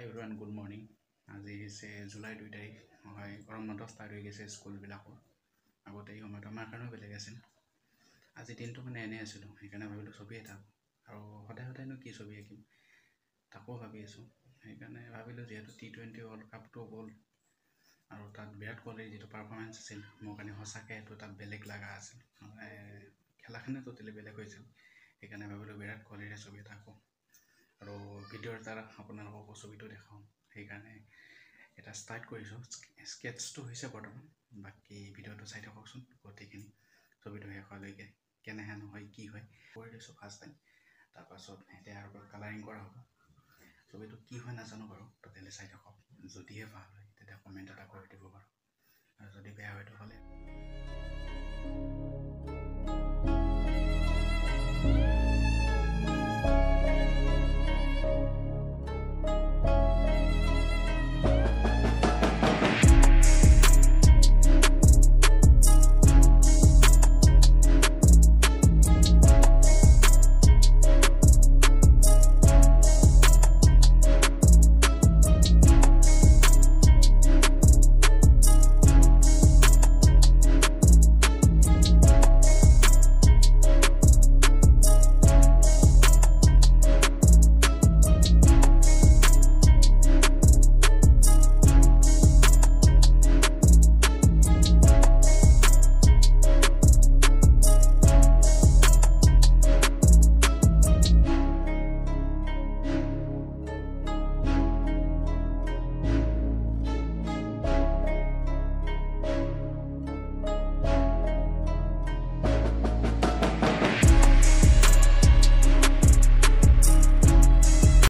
everyone, good morning. আজি হৈছে July 2 তাৰিখ হয় গৰম বন্ধ ষ্টাৰ্ট হৈ গৈছে স্কুলবিলাকৰ আগতে এই সময়ত আমাৰ কাৰণেও বেলেগ আছিল আজি দিনটো মানে এনে আছিলোঁ সেইকাৰণে ভাবিলোঁ ছবি এটা আৰু সদায়নো কি ছবি আঁকিম তাকো ভাবি আছোঁ সেইকাৰণে ভাবিলোঁ যিহেতু T20 ৱৰ্ল্ড কাপটো গ'ল আৰু তাত বিৰাট কোহলিৰ যিটো পাৰফৰ্মেঞ্চ আছিল মোৰ কাৰণে সঁচাকৈ এইটো তাত বেলেগ লগা আছিল মানে খেলাখনে টোটেলি বেলেগ হৈছিল সেইকাৰণে ভাবিলোঁ বিৰাট কোহলিৰে ছবি এটা আঁকো আৰু ভিডিঅ'ৰ দ্বাৰা আপোনালোকক ছবিটো দেখাওঁ সেইকাৰণে এটা ষ্টাৰ্ট কৰিছোঁ স্কেটছটো হৈছে বৰ্তমান বাকী ভিডিঅ'টো চাই থাককচোন গোটেইখিনি ছবিটো শেষ হোৱালৈকে কেনেহেন হয় কি হয় কৰি দিছোঁ ফাৰ্ষ্ট টাইম তাৰপাছত এতিয়া আৰু কালাৰিং কৰা হ'ব ছবিটো কি হয় নাজানো বাৰু টোটেলি চাই থাকক যদিহে ভাল হয় তেতিয়া কমেণ্ট এটা কৰি দিব বাৰু আৰু যদি বেয়া হয় তেতিয়াহ'লে